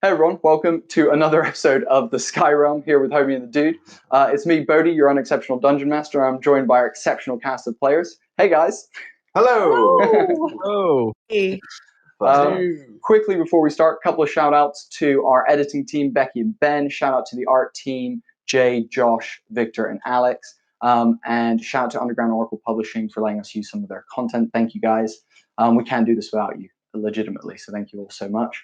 Hey everyone, welcome to another episode of the Sky Realm here with Homie and the Dude. It's me, Bodhi, your unexceptional dungeon master. I'm joined by our exceptional cast of players. Hey guys. Hello. Hello. Hey. Quickly before we start, a couple of shout outs to our editing team, Becky and Ben. Shout out to the art team, Jay, Josh, Victor, and Alex. And shout out to Underground Oracle Publishing for letting us use some of their content. Thank you guys. We can't do this without you, legitimately. So thank you all so much.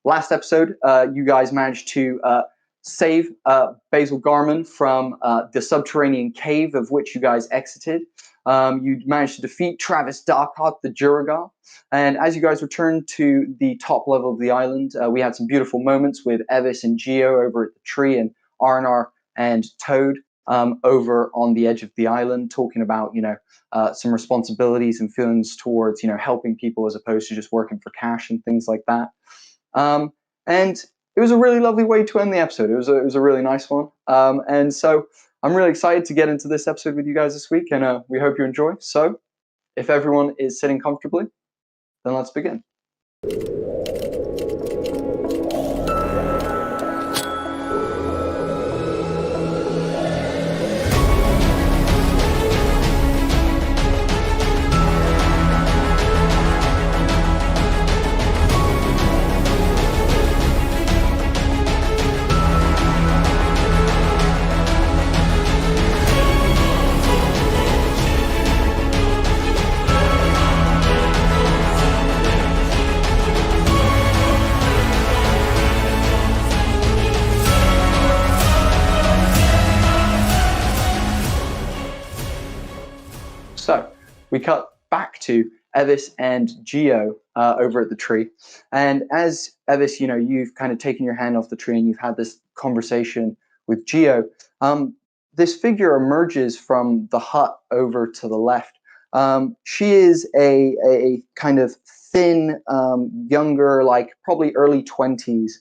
Last episode, you guys managed to save Basil Garman from the subterranean cave of which you guys exited. You managed to defeat Travis Darkhawk, the Juragar. And as you guys returned to the top level of the island, we had some beautiful moments with Evis and Geo over at the tree, and Arnar and Toad over on the edge of the island, talking about, some responsibilities and feelings towards, helping people as opposed to just working for cash and things like that. And it was a really lovely way to end the episode. It was a really nice one. And so I'm really excited to get into this episode with you guys this week, and we hope you enjoy. So if everyone is sitting comfortably, then let's begin. So we cut back to Evis and Geo over at the tree. And as Evis, you've kind of taken your hand off the tree and you've had this conversation with Geo, this figure emerges from the hut over to the left. She is a kind of thin, younger, like probably early 20s,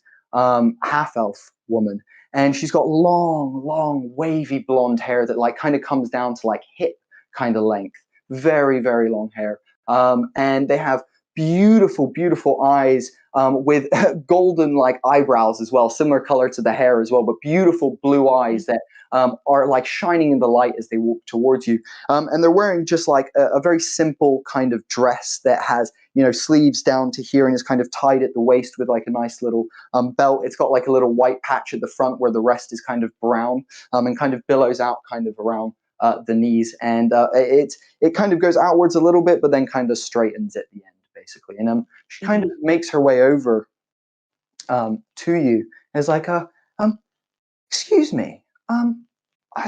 half-elf woman. And she's got long, wavy blonde hair that like kind of comes down to like hip kind of length, very, very long hair. And they have beautiful eyes with golden like eyebrows as well, similar color to the hair as well, but beautiful blue eyes that are like shining in the light as they walk towards you. And they're wearing just like a very simple kind of dress that has, sleeves down to here and is kind of tied at the waist with like a nice little belt. It's got like a little white patch at the front where the rest is kind of brown and kind of billows out kind of around the knees, and it kind of goes outwards a little bit, but then kind of straightens at the end, basically. And she kind of makes her way over to you. And is like, excuse me,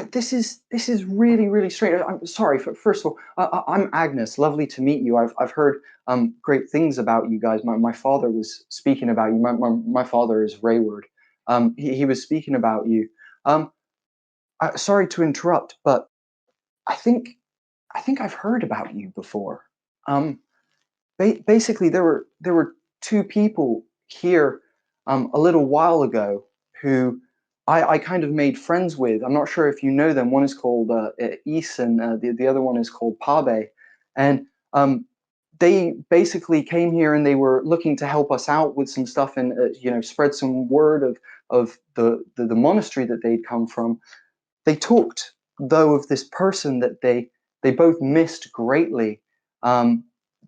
this is really strange. I'm sorry. First of all, I'm Agnes. Lovely to meet you. I've heard great things about you guys. My father was speaking about you. My father is Rayward. He was speaking about you. Sorry to interrupt, but I think I've heard about you before. Basically, there were two people here a little while ago who I kind of made friends with. I'm not sure if you know them. One is called Is, and the other one is called Pabe. And they basically came here and they were looking to help us out with some stuff and spread some word of the monastery that they'd come from. They talked, though, of this person that they both missed greatly.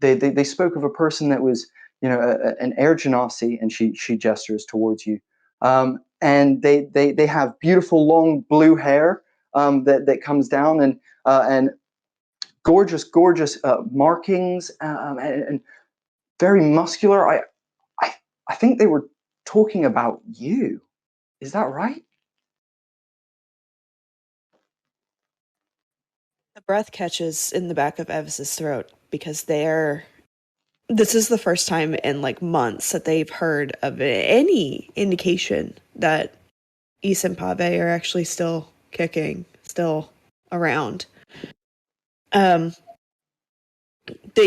They spoke of a person that was, an air genasi, and she gestures towards you. And they have beautiful long blue hair that comes down and gorgeous markings and very muscular. I think they were talking about you. Is that right? The breath catches in the back of Evis's throat because this is the first time in like months that they've heard of any indication that Is and Pabe are actually still kicking, still around. They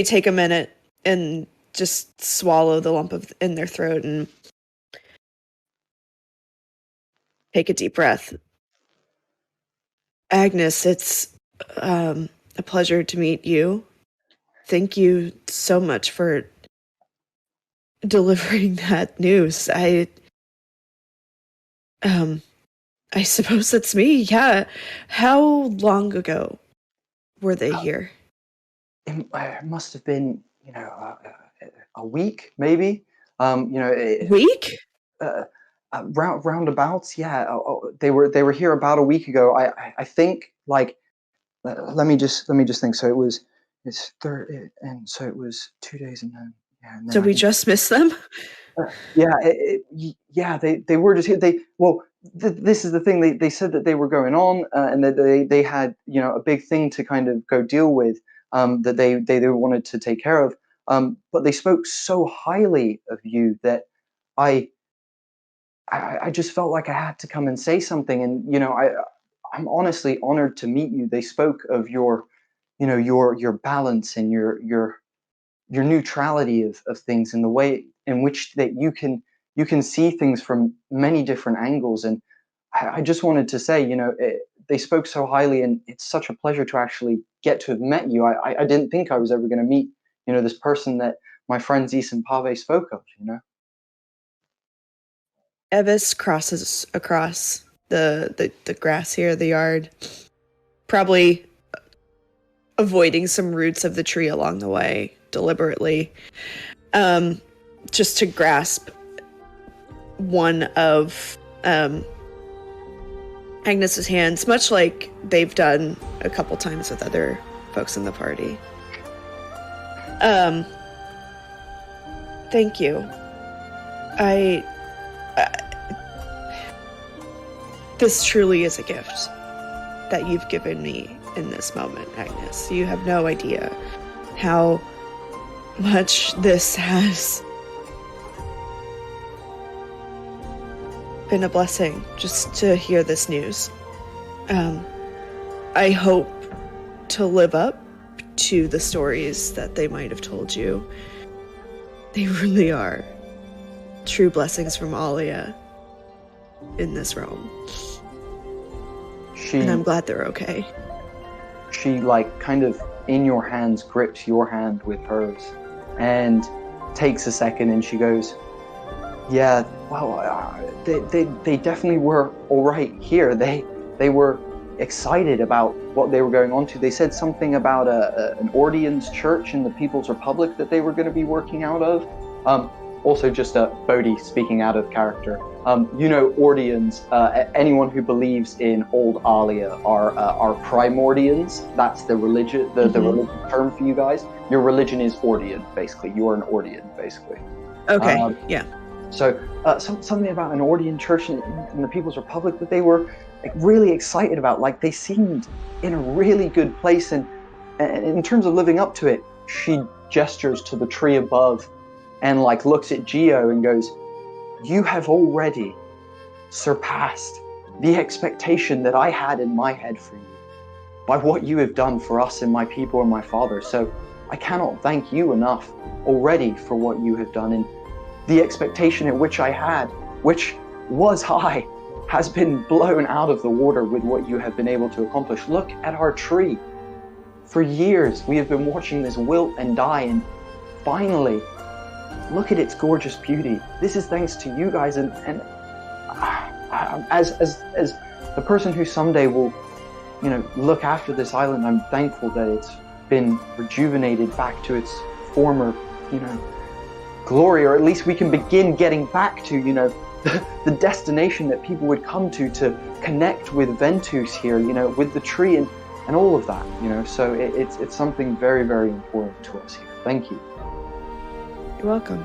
take a minute and just swallow the lump in their throat and take a deep breath. Agnes, it's a pleasure to meet you. Thank you so much for delivering that news. I suppose that's me. Yeah. How long ago were they here? It must have been, a week maybe. Week? Uh, roundabouts. Yeah, they were here about a week ago. I think like let me just think. So it's third, and so it was 2 days, and then Did I we think just miss them? yeah, yeah, they were just here. This is the thing. They said that they were going on, and that they had a big thing to kind of go deal with, that they wanted to take care of. But they spoke so highly of you that I I just felt like I had to come and say something. And I'm honestly honored to meet you. They spoke of your balance and your neutrality of things, and the way in which that you can see things from many different angles. And I just wanted to say, they spoke so highly, and it's such a pleasure to actually get to have met you. I didn't think I was ever going to meet this person that my friend Zis and Pave spoke of. Evis crosses across the grass here, the yard, probably avoiding some roots of the tree along the way deliberately, just to grasp one of Agnes's hands, much like they've done a couple times with other folks in the party. Thank you. This truly is a gift that you've given me in this moment, Agnes. You have no idea how much this has been a blessing just to hear this news. I hope to live up to the stories that they might have told you. They really are true blessings from Alia in this realm. And I'm glad they're okay. She like kind of in your hands grips your hand with hers and takes a second, and she goes, yeah, well, they definitely were all right here. They were excited about what they were going on to. They said something about an Ordians church in the People's Republic that they were going to be working out of. Also, just Bodhi speaking out of character. Ordians, anyone who believes in old Alia are primordians. That's the religion, the religion term for you guys. Your religion is Ordian, basically. You are an Ordian, basically. Okay, yeah. So something about an Ordian church in the People's Republic that they were really excited about. Like, they seemed in a really good place, and in terms of living up to it, she gestures to the tree above and like looks at Geo and goes, you have already surpassed the expectation that I had in my head for you by what you have done for us and my people and my father. So I cannot thank you enough already for what you have done. And the expectation at which I had, which was high, has been blown out of the water with what you have been able to accomplish. Look at our tree. For years, we have been watching this wilt and die, and finally, look at its gorgeous beauty. This is thanks to you guys, and as the person who someday will, look after this island, I'm thankful that it's been rejuvenated back to its former, glory, or at least we can begin getting back to, the destination that people would come to connect with Ventus here, with the tree and all of that, So it's something very, very important to us here. Thank you. You're welcome.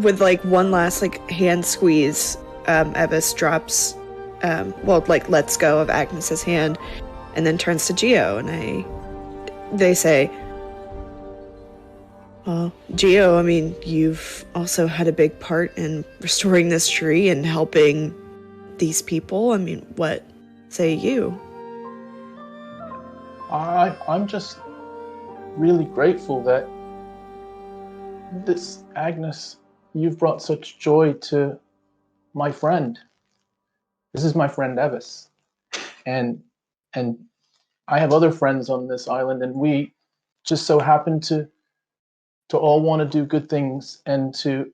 With like one last like hand squeeze, Evis drops, lets go of Agnes's hand, and then turns to Geo, and they say, well, Geo, I mean, you've also had a big part in restoring this tree and helping these people. I mean, what say you? I'm just really grateful that this, Agnes, you've brought such joy to my friend. This is my friend Evis, and I have other friends on this island, and we just so happen to all want to do good things and to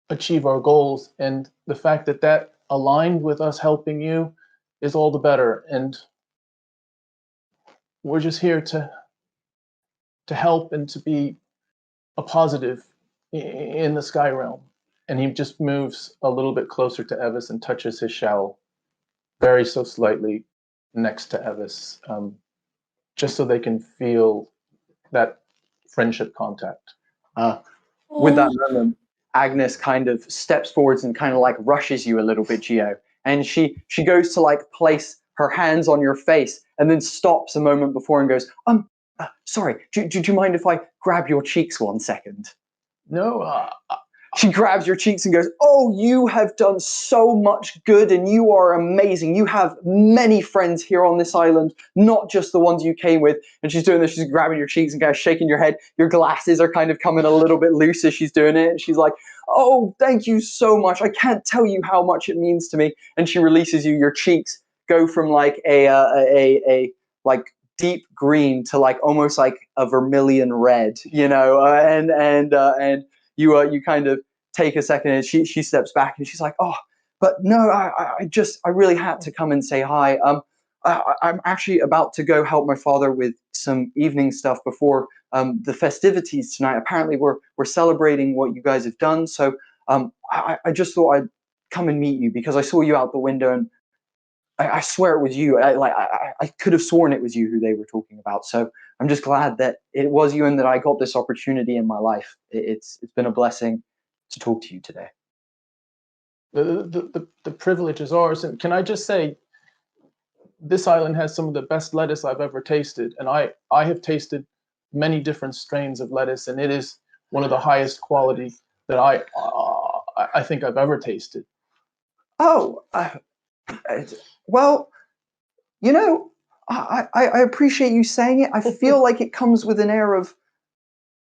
achieve our goals. And the fact that that aligned with us helping you is all the better. And we're just here to help and to be a positive in the sky realm. And he just moves a little bit closer to Evis and touches his shell very so slightly next to Evis, just so they can feel that friendship contact. With that moment, Agnes kind of steps forwards and kind of like rushes you a little bit, Gio. And she goes to like place her hands on your face and then stops a moment before and goes, sorry, do you mind if I grab your cheeks 1 second? No, She grabs your cheeks and goes, oh, you have done so much good and you are amazing. You have many friends here on this island, not just the ones you came with. And she's doing this, she's grabbing your cheeks and kind of shaking your head. Your glasses are kind of coming a little bit loose as she's doing it. And she's like, oh, thank you so much. I can't tell you how much it means to me. And she releases you. Your cheeks go from like a like deep green to like almost like a vermilion red, you know, and you kind of take a second and she steps back and she's like, oh, but no, I really had to come and say hi. I'm actually about to go help my father with some evening stuff before the festivities tonight. Apparently we're celebrating what you guys have done. So I just thought I'd come and meet you because I saw you out the window and I swear it was you. I could have sworn it was you who they were talking about. So I'm just glad that it was you and that I got this opportunity in my life. It's been a blessing to talk to you today. The privilege is ours. And can I just say, this island has some of the best lettuce I've ever tasted. And I have tasted many different strains of lettuce, and it is one of the highest quality that I think I've ever tasted. Oh, well, you know, I appreciate you saying it. I feel like it comes with an air of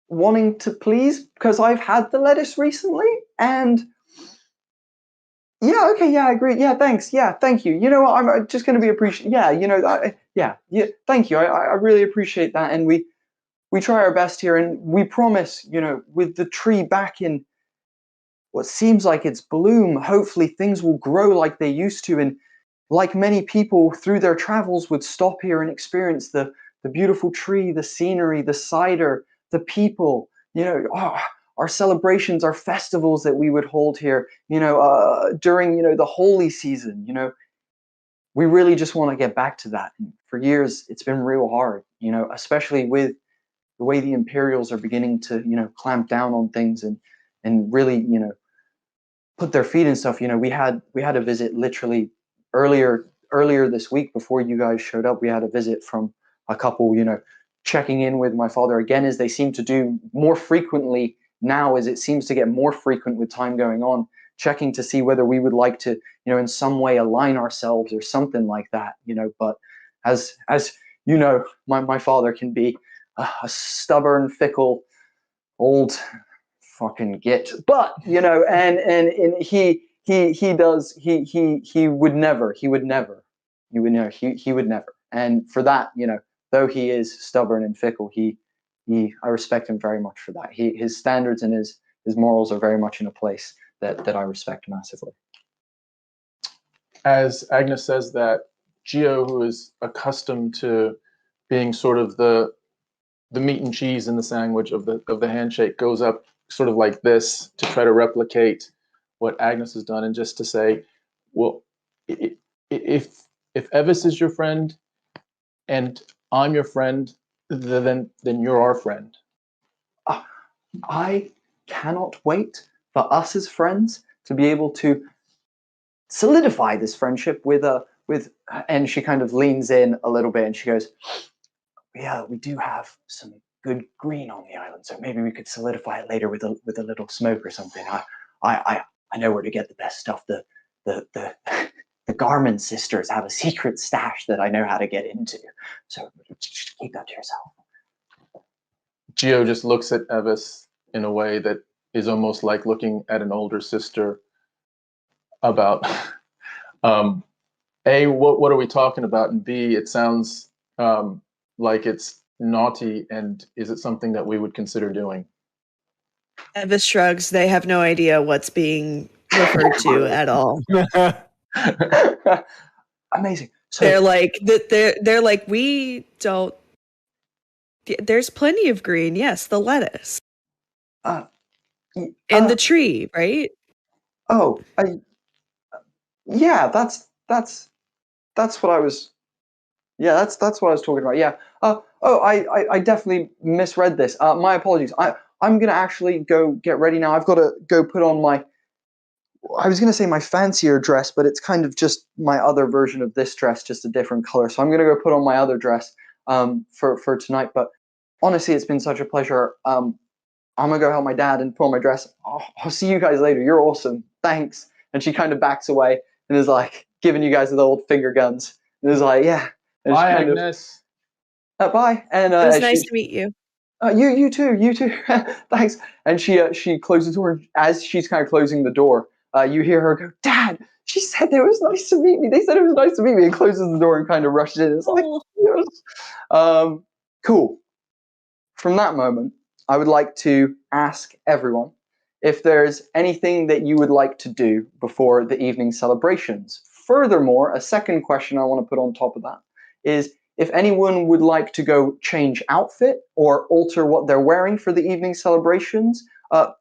wanting to please because I've had the lettuce recently and yeah, okay, yeah, I agree. Yeah, thanks. Yeah, thank you. You know what? I'm just going to be appreciative. Yeah, you know, yeah, thank you. I really appreciate that. And we try our best here and we promise, you know, with the tree back in what seems like its bloom, hopefully things will grow like they used to. And like many people through their travels would stop here and experience the beautiful tree, the scenery, the cider, the people, you know, our celebrations, our festivals that we would hold here, you know, during, you know, the holy season, you know, we really just want to get back to that. And for years, it's been real hard, you know, especially with the way the Imperials are beginning to, you know, clamp down on things and really, you know, put their feet and stuff. You know, we had a visit literally earlier this week before you guys showed up. We had a visit from a couple, you know, checking in with my father again, as they seem to do more frequently now, as it seems to get more frequent with time going on, checking to see whether we would like to, you know, in some way align ourselves or something like that, you know. But as you know, my father can be a stubborn, fickle, old fucking git, but you know, and he would never, and for that, you know, though he is stubborn and fickle, I respect him very much for that. His standards and his morals are very much in a place that I respect massively. As Agnes says that, Gio, who is accustomed to being sort of the meat and cheese in the sandwich of the handshake, goes up sort of like this to try to replicate what Agnes has done, and just to say, well, if Evis is your friend and I'm your friend, then you're our friend. I cannot wait for us as friends to be able to solidify this friendship with and she kind of leans in a little bit and she goes, yeah, we do have some good green on the island, so maybe we could solidify it later with a little smoke or something. I know where to get the best stuff. The Garmin sisters have a secret stash that I know how to get into, so just keep that to yourself. Gio just looks at Evis in a way that is almost like looking at an older sister about A, what are we talking about, and B, it sounds like it's naughty, and is it something that we would consider doing? Evis shrugs. They have no idea what's being referred to at all. Amazing. So They're like they're like, we don't. There's plenty of green. Yes, the lettuce and the tree, right? Yeah, that's what I was. Yeah, that's what I was talking about. Yeah. I definitely misread this. My apologies. I'm gonna actually go get ready now. I've got to go put on my. I was gonna say my fancier dress, but it's kind of just my other version of this dress, just a different color. So I'm gonna go put on my other dress for tonight. But honestly, it's been such a pleasure. I'm gonna go help my dad and put on my dress. I'll see you guys later. You're awesome. Thanks. And she kind of backs away and is like giving you guys the old finger guns. And is like, yeah. And Bye, she kind Agnes. bye. And It was nice to meet you. you too. Thanks. And she closes the door. And as she's kind of closing the door, you hear her go, Dad. She said it was nice to meet me. They said it was nice to meet me. And closes the door and kind of rushes in. It's like, yes. Cool. From that moment, I would like to ask everyone if there's anything that you would like to do before the evening celebrations. Furthermore, a second question I want to put on top of that is if anyone would like to go change outfit or alter what they're wearing for the evening celebrations,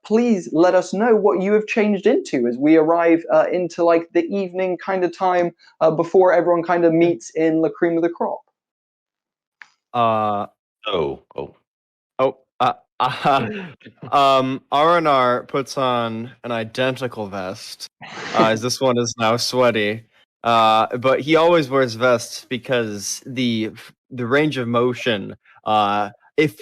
please let us know what you have changed into as we arrive into like the evening kind of time before everyone kind of meets in La Cream of the Crop. R&R puts on an identical vest, as this one is now sweaty. But he always wears vests because the range of motion, if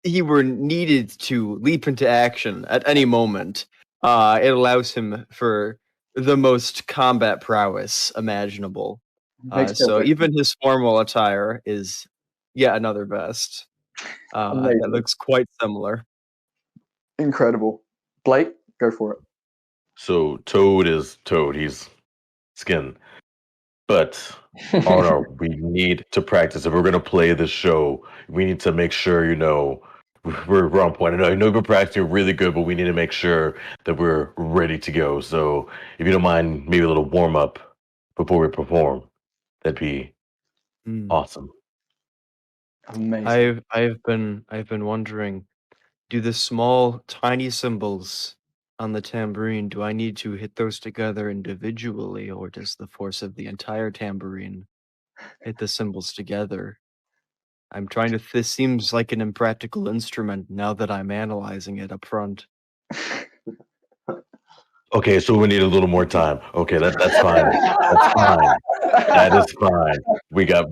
he were needed to leap into action at any moment, it allows him for the most combat prowess imaginable. So even his formal attire is yet another vest. That looks quite similar. Incredible. Blake, go for it. So Toad is Toad. He's skin. But R&R, we need to practice. If we're going to play this show, we need to make sure, we're on point. I know we've been practicing really good, but we need to make sure that we're ready to go. So if you don't mind, maybe a little warm up before we perform. That'd be awesome. Amazing. I've been wondering, do the small tiny cymbals on the tambourine, do I need to hit those together individually, or does the force of the entire tambourine hit the cymbals together? I'm trying to. This seems like an impractical instrument now that I'm analyzing it up front. Okay, so we need a little more time. Okay, that's fine. That's fine. That is fine. We got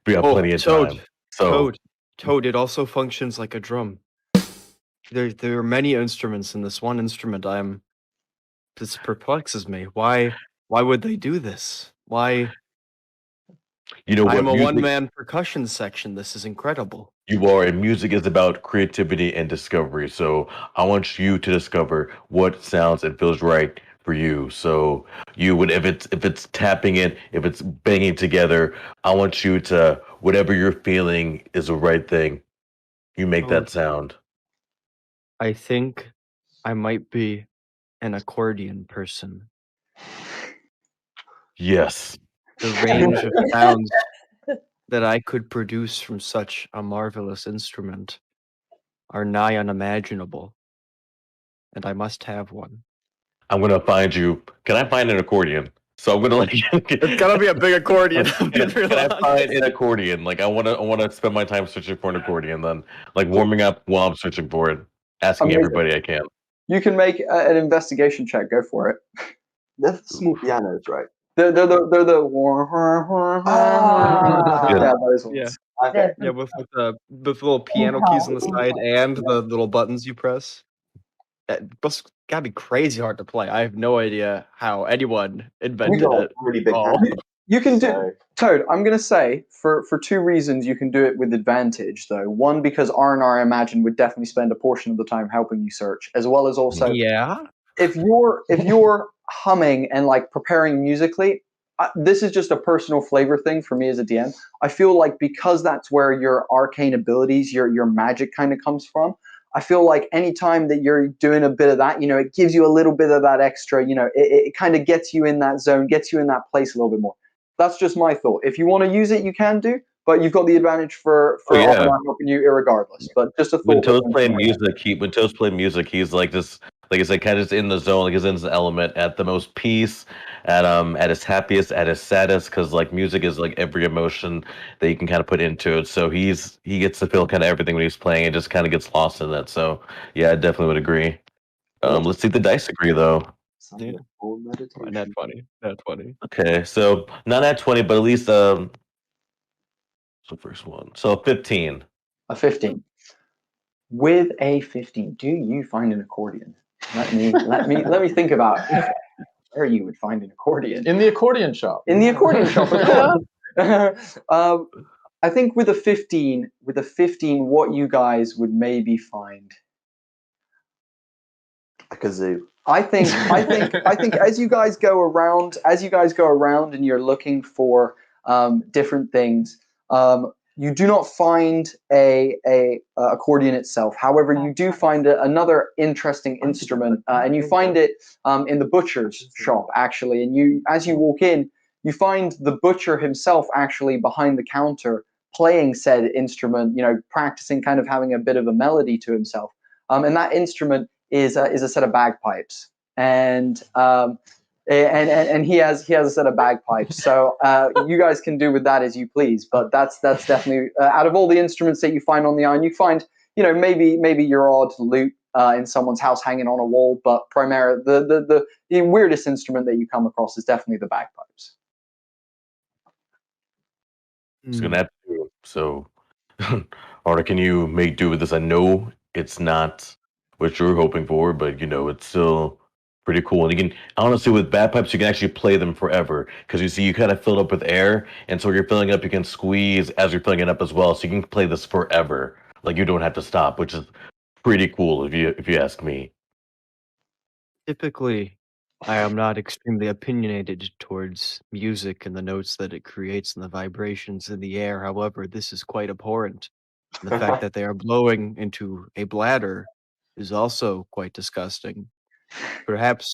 plenty of time. So Toad, it also functions like a drum. There are many instruments in this one instrument. This perplexes me. Why would they do this? Why? I'm a one-man percussion section. This is incredible. You are, and music is about creativity and discovery. So I want you to discover what sounds and feels right for you. So you would, if it's tapping it, if it's banging together, I want you to, whatever you're feeling is the right thing. You make that sound. I think I might be an accordion person. Yes. The range of sounds that I could produce from such a marvelous instrument are nigh unimaginable, and I must have one. I'm gonna find you. Can I find an accordion? So I'm gonna It's gotta be a big accordion. Can I find an accordion? Like I wanna spend my time searching for an accordion, then like warming up while I'm searching for it, asking everybody I can. You can make an investigation check. Go for it. They're the small pianos, right? They're the yeah, those ones. Okay. Yeah, with the little piano keys on the side and the little buttons you press. It's gotta be crazy hard to play. I have no idea how anyone invented it. Really big You can do Toad. I'm gonna say for two reasons you can do it with advantage though. One, because R&R I imagine would definitely spend a portion of the time helping you search, as well as also if you're humming and like preparing musically. This is just a personal flavor thing for me as a DM. I feel like because that's where your arcane abilities, your magic kind of comes from. I feel like anytime that you're doing a bit of that, it gives you a little bit of that extra, it kind of gets you in that zone, gets you in that place a little bit more. That's just my thought. If you want to use it, you can do, but you've got the advantage for Armor helping you irregardless. But just a thought. When Toad's playing music, he's like this, like I said, kind of just in the zone, like he's in his element, at the most peace, at his happiest, at his saddest, because like music is like every emotion that you can kind of put into it. So he gets to feel kind of everything when he's playing. It just kind of gets lost in that. So yeah, I definitely would agree. Let's see if the dice agree though. Yeah. Nat 20. Nat 20. Okay, so not at 20, but at least so first one. So 15. A 15. With a 15, do you find an accordion? Let me think about where you would find an accordion. In the accordion shop. In the accordion shop. I think with a 15, what you guys would maybe find a kazoo. I think as you guys go around and you're looking for different things, you do not find a accordion itself. However, you do find another interesting instrument, and you find it in the butcher's shop actually. And as you walk in, you find the butcher himself actually behind the counter playing said instrument. Practicing, kind of having a bit of a melody to himself. And that instrument is a set of bagpipes, and he has a set of bagpipes. So you guys can do with that as you please. But that's definitely out of all the instruments that you find on the island, you find maybe your odd lute in someone's house hanging on a wall, but primarily the weirdest instrument that you come across is definitely the bagpipes. It's gonna have to. So, Arda, can you make do with this? I know it's not what you were hoping for, but it's still pretty cool. And you can honestly, with bagpipes, you can actually play them forever because you kind of fill it up with air, and so you're filling it up, you can squeeze as you're filling it up as well, so you can play this forever. Like you don't have to stop, which is pretty cool if you ask me. Typically, I am not extremely opinionated towards music and the notes that it creates and the vibrations in the air. However, this is quite abhorrent. And the fact that they are blowing into a bladder is also quite disgusting. Perhaps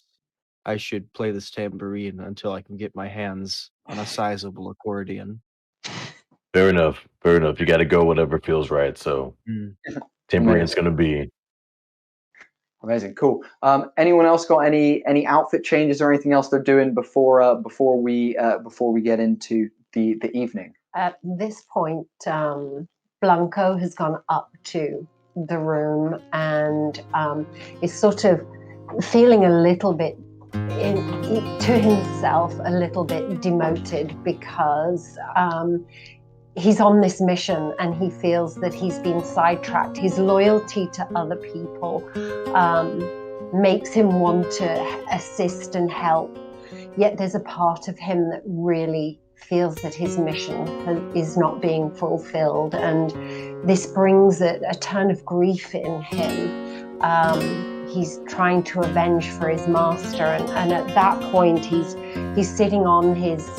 I should play this tambourine until I can get my hands on a sizable accordion. Fair enough. You got to go whatever feels right. So, tambourine's gonna be. Amazing, cool. Anyone else got any outfit changes or anything else they're doing before we get into the evening? At this point, Blanco has gone up to the room and is sort of feeling a little bit to himself a little bit demoted because he's on this mission and he feels that he's been sidetracked. His loyalty to other people makes him want to assist and help, yet there's a part of him that really feels that his mission is not being fulfilled, and this brings a ton of grief in him. He's trying to avenge for his master, and at that point he's sitting on his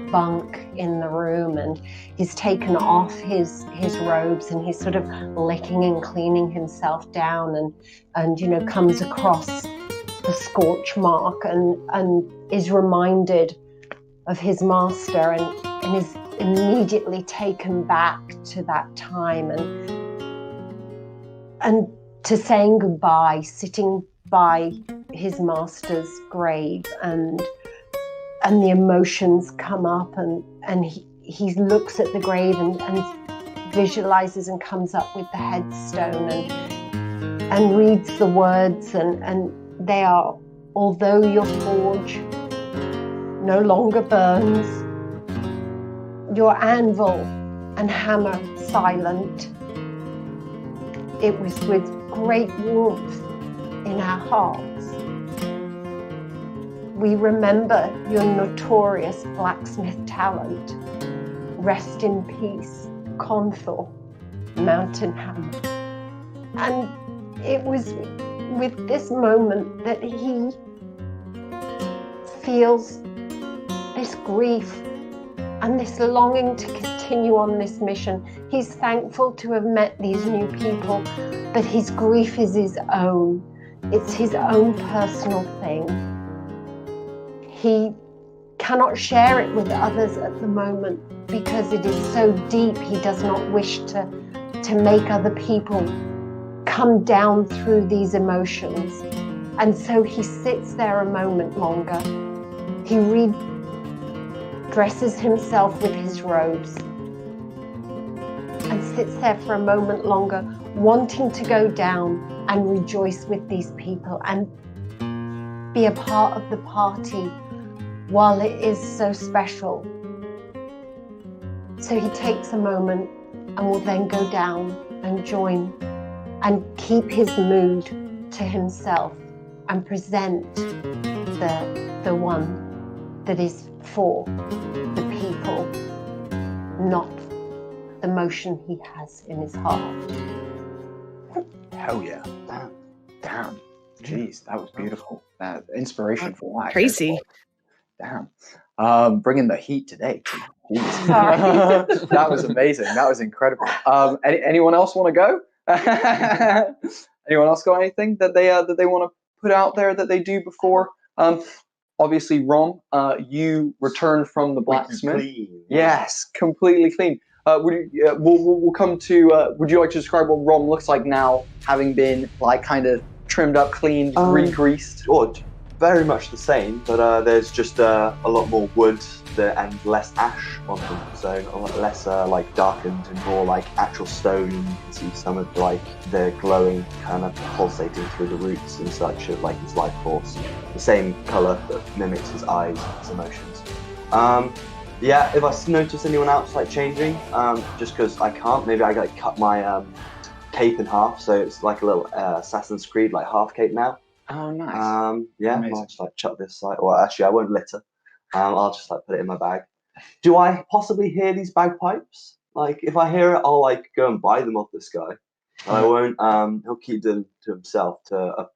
bunk in the room, and he's taken off his robes and he's sort of licking and cleaning himself down, and comes across the scorch mark and is reminded of his master and is immediately taken back to that time and to saying goodbye, sitting by his master's grave, and the emotions come up, and he looks at the grave and visualizes and comes up with the headstone and reads the words, and they are, although your forge no longer burns, your anvil and hammer silent, it was with great warmth in our hearts. We remember your notorious blacksmith talent. Rest in peace, Conthor, Mountain Hammer. And it was with this moment that he feels this grief and this longing to continue on this mission. He's thankful to have met these new people, but his grief is his own. It's his own personal thing. He cannot share it with others at the moment because it is so deep. He does not wish to make other people come down through these emotions. And so he sits there a moment longer. He dresses himself with his robes and sits there for a moment longer, wanting to go down and rejoice with these people and be a part of the party while it is so special. So he takes a moment and will then go down and join and keep his mood to himself and present the one that is for the people, not the motion he has in his heart. Hell yeah. Damn. Jeez, that was beautiful. Inspiration for life. Crazy. Damn. Bringing the heat today. Jeez. Sorry. That was amazing. That was incredible. Anyone else want to go? Anyone else got anything that they want to put out there that they do before? Obviously, Rom, you returned from the blacksmith. Clean. Yes, completely clean. We'll come to. Would you like to describe what Rom looks like now, having been like kind of trimmed up, cleaned, re-greased? Or very much the same, but there's just a lot more wood and less ash on them, so a lot less like darkened and more like actual stone. And you can see some of like the glowing kind of pulsating through the roots and such of like his life force. The same color that mimics his eyes and his emotions. Yeah, if I notice anyone else like changing, just because I can't, maybe I like cut my cape in half, so it's like a little Assassin's Creed like half cape now. Oh, nice. Yeah, Amazing. I'll just like chuck this side. Well, actually, I won't litter. I'll just like put it in my bag. Do I possibly hear these bagpipes? Like, if I hear it, I'll like go and buy them off this guy. And I won't. He'll keep them to himself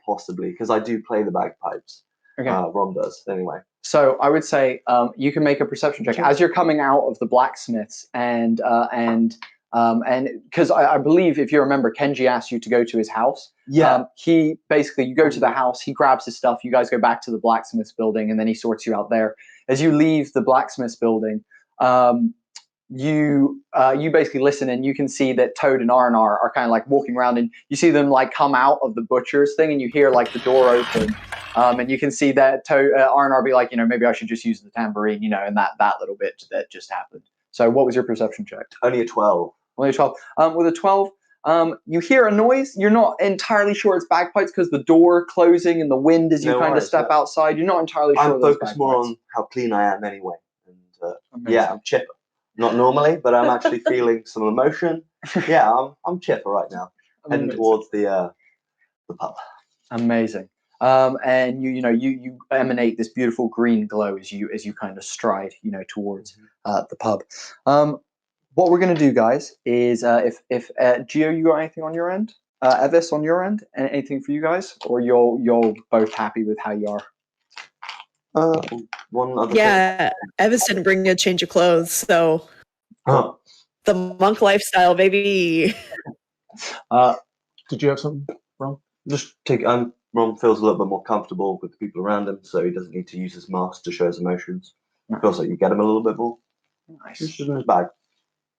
possibly, because I do play the bagpipes. Okay. Rom does anyway. So I would say you can make a perception check as you're coming out of the blacksmiths, and because I believe, if you remember, Kenji asked you to go to his house. Yeah. He basically, you go to the house, he grabs his stuff, you guys go back to the blacksmith's building, and then he sorts you out there. As you leave the blacksmith's building, you basically listen, and you can see that Toad and Arnar are kind of like walking around, and you see them like come out of the butcher's thing, and you hear like the door open, and you can see that Arnar be like, maybe I should just use the tambourine, and that little bit that just happened. So what was your perception check? Only a 12. Only a 12. With a 12, you hear a noise. You're not entirely sure it's bagpipes because the door closing and the wind as you kind of step outside. You're not entirely sure. I'm focused more on how clean I am anyway. And yeah, I'm chipper. Not normally, but I'm actually feeling some emotion. Yeah, I'm chipper right now. Heading towards the pub. Amazing. And you emanate this beautiful green glow as you kind of stride towards the pub. What we're going to do, guys, is if Gio, you got anything on your end? Evis, on your end, anything for you guys, or you're both happy with how you are? One other Yeah, Evis didn't bring a change of clothes, so the monk lifestyle, baby. Did you have something, Ron? Just take. Ron feels a little bit more comfortable with the people around him, so he doesn't need to use his mask to show his emotions. It feels like you get him a little bit more. Nice. This is in his bag.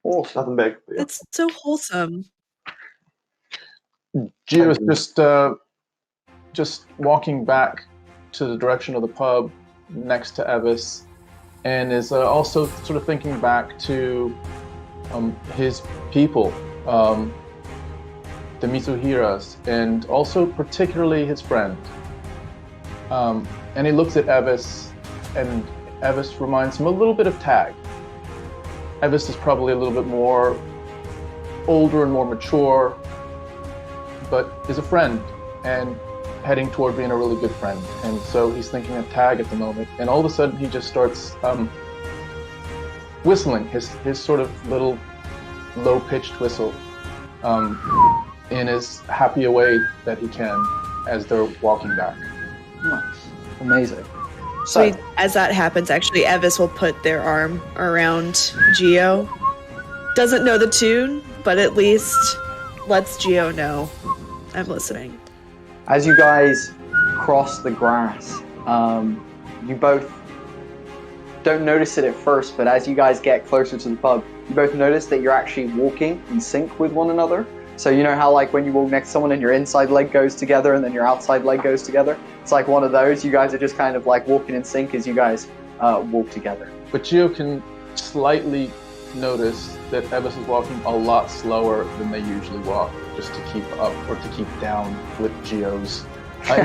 Oh, nothing big. But yeah. It's so wholesome. Gio is just walking back to the direction of the pub next to Evis, and is also sort of thinking back to his people, the Mitsuhiras, and also particularly his friend. And he looks at Evis, and Evis reminds him a little bit of Tag. Evis is probably a little bit more older and more mature, but is a friend and heading toward being a really good friend. And so he's thinking of Tag at the moment. And all of a sudden he just starts whistling his sort of little low-pitched whistle in as happy a way that he can as they're walking back. Nice. Amazing. So, As that happens, actually, Evis will put their arm around Geo. Doesn't know the tune, but at least lets Geo know I'm listening. as you guys cross the grass, you both don't notice it at first, but as you guys get closer to the pub, you both notice that you're actually walking in sync with one another. So you know how like when you walk next to someone and your inside leg goes together and then your outside leg goes together? It's like one of those. You guys are just kind of like walking in sync as you guys walk together. But Geo can slightly notice that Evis is walking a lot slower than they usually walk, just to keep up or to keep down with Geo's.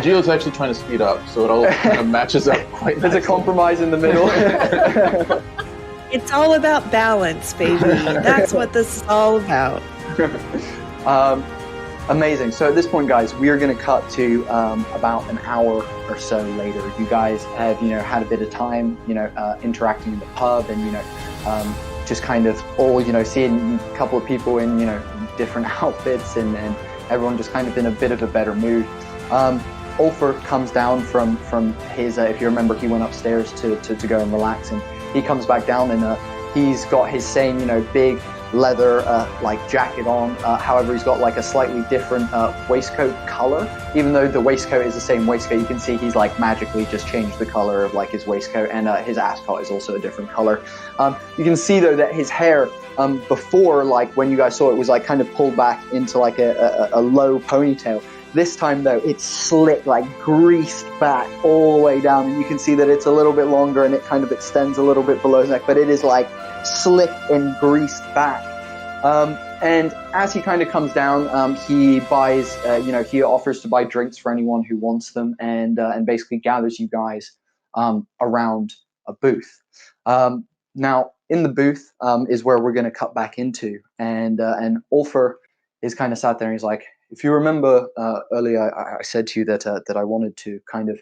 Geo's actually trying to speed up, so it all kind of matches up quite nicely. There's a compromise in the middle. It's all about balance, baby. That's what this is all about. Amazing. So at this point, guys, we are going to cut to about an hour or so later. You guys have, had a bit of time, interacting in the pub and, just kind of all, seeing a couple of people in, different outfits and everyone just kind of in a bit of a better mood. Ulfer comes down from his, if you remember, he went upstairs to go and relax, and he comes back down and he's got his same, big leather jacket on. However, he's got like a slightly different waistcoat color. Even though the waistcoat is the same waistcoat, you can see he's like magically just changed the color of like his waistcoat, and his ascot is also a different color. You can see though that his hair before, like when you guys saw it, was like kind of pulled back into like a low ponytail. This time though, it's slick, like greased back all the way down, and you can see that it's a little bit longer and it kind of extends a little bit below his neck, but it is like slick and greased back. And as he kind of comes down, he buys, he offers to buy drinks for anyone who wants them, and basically gathers you guys around a booth. Now, in the booth is where we're going to cut back into, and Ulfer is kind of sat there and he's like, if you remember earlier, I said to you that I wanted to kind of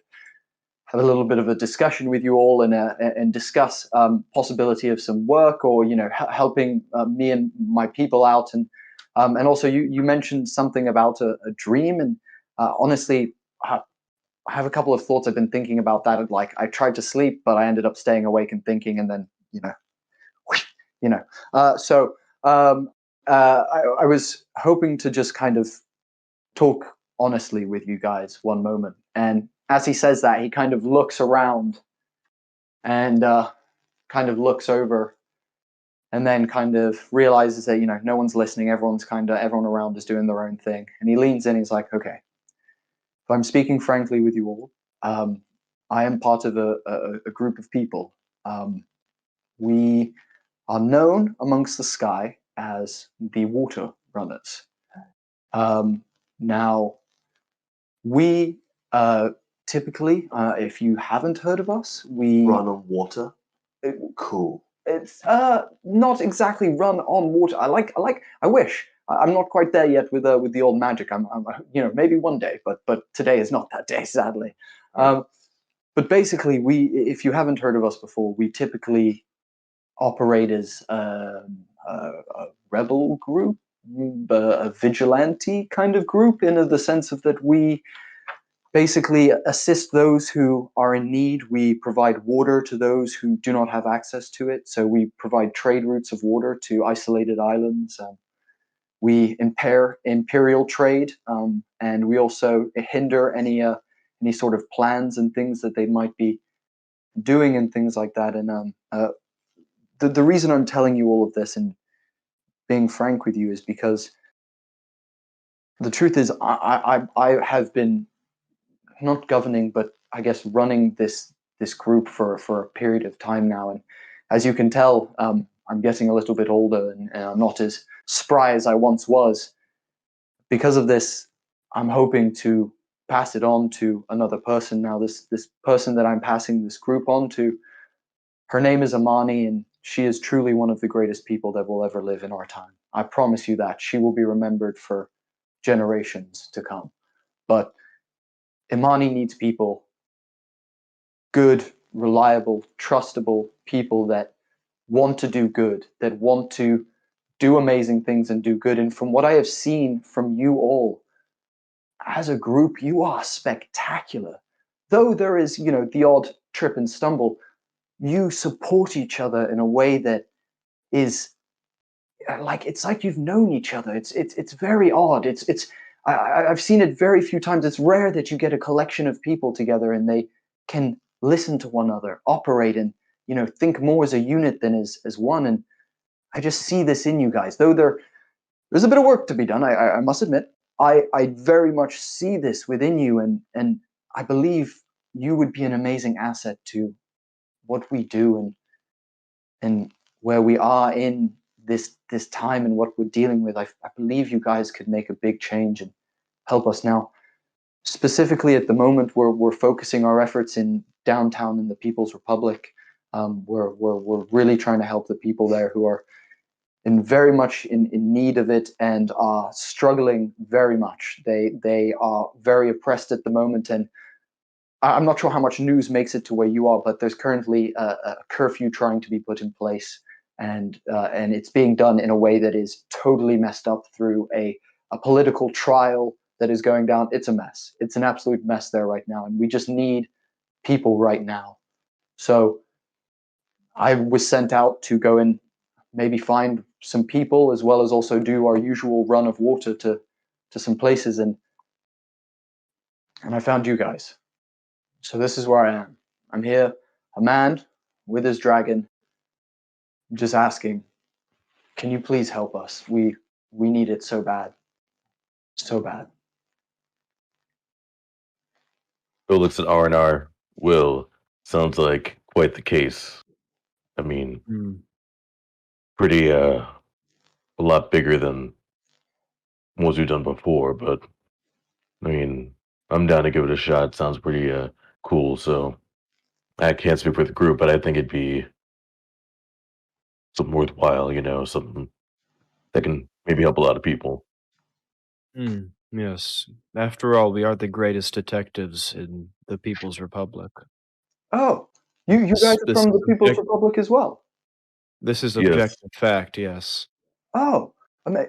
have a little bit of a discussion with you all and discuss possibility of some work, or helping me and my people out, and also you mentioned something about a dream, and honestly, I have a couple of thoughts. I've been thinking about that. Like I tried to sleep, but I ended up staying awake and thinking, and then so I was hoping to just kind of talk honestly with you guys one moment. And as he says that, he kind of looks around and kind of looks over, and then kind of realizes that no one's listening. Everyone around is doing their own thing, and he leans in. He's like, okay, if I'm speaking frankly with you all, I am part of a group of people. We are known amongst the sky as the Water Runners. Now, we typically, if you haven't heard of us, we Run on water. Cool. It's not exactly run on water. I wish. I'm not quite there yet with the old magic. I'm maybe one day, but today is not that day, sadly. But basically, if you haven't heard of us before, we typically operate as a rebel group, a vigilante kind of group, in the sense of that we basically assist those who are in need. We provide water to those who do not have access to it. So we provide trade routes of water to isolated islands. We impair imperial trade, and we also hinder any sort of plans and things that they might be doing and things like that. And the reason I'm telling you all of this and being frank with you is because the truth is I have been not governing, but I guess running this group for a period of time now. And as you can tell, I'm getting a little bit older and I'm not as spry as I once was. Because of this, I'm hoping to pass it on to another person now. This person that I'm passing this group on to, her name is Amani, and she is truly one of the greatest people that will ever live in our time. I promise you that. She will be remembered for generations to come. But Imani needs people, good, reliable, trustable people that want to do good, that want to do amazing things and do good. And from what I have seen from you all, as a group, you are spectacular. though there is, the odd trip and stumble, you support each other in a way that is it's like you've known each other. It's very odd. I've seen it very few times. It's rare that you get a collection of people together and they can listen to one another, operate and think more as a unit than as one. And I just see this in you guys. Though there's a bit of work to be done, I must admit. I very much see this within you, and I believe you would be an amazing asset to what we do and where we are in this time and what we're dealing with. I believe you guys could make a big change and help us now. Specifically at the moment, we're focusing our efforts in downtown in the People's Republic. We're really trying to help the people there who are very much in need of it and are struggling very much. They are very oppressed at the moment, and I'm not sure how much news makes it to where you are, but there's currently a curfew trying to be put in place, and it's being done in a way that is totally messed up through a political trial that is going down. It's a mess. It's an absolute mess there right now, and we just need people right now. So I was sent out to go and maybe find some people, as well as also do our usual run of water to some places, and I found you guys. So this is where I am. I'm here, a man with his dragon, just asking, can you please help us? We need it so bad. So bad. Bill looks at R&R. Will, sounds like quite the case. I mean, pretty, a lot bigger than ones we've done before, but I mean, I'm down to give it a shot. Sounds pretty, cool, so I can't speak for the group, but I think it'd be something worthwhile, something that can maybe help a lot of people. Yes. After all, we are the greatest detectives in the People's Republic. Oh, you guys are from the People's Republic as well? This is Yes. objective fact, yes. Oh,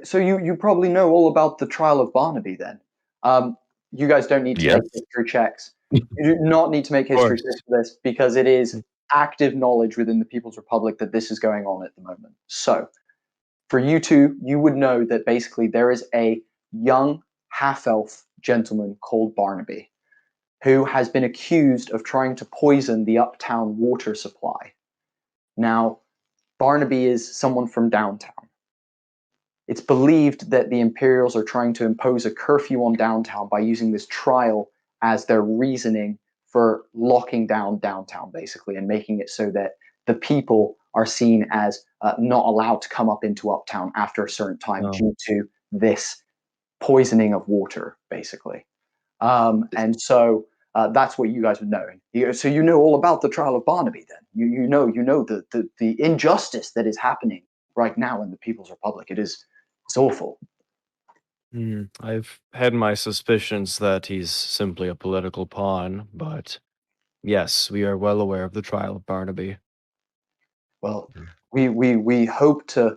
so you probably know all about the trial of Barnaby then. You guys don't need to Yes. make history checks. You do not need to make history course. checks for this because it is active knowledge within the People's Republic that this is going on at the moment. So, for you two, you would know that basically there is a young half-elf gentleman called Barnaby who has been accused of trying to poison the uptown water supply. Now, Barnaby is someone from downtown. It's believed that the Imperials are trying to impose a curfew on downtown by using this trial as their reasoning for locking down downtown, basically, and making it so that the people are seen as not allowed to come up into uptown after a certain time due to this poisoning of water, basically. And so that's what you guys would know. So you know all about the trial of Barnaby. Then you know the injustice that is happening right now in the People's Republic. It's awful. I've had my suspicions that he's simply a political pawn, but yes, we are well aware of the trial of Barnaby. Well, we hope to.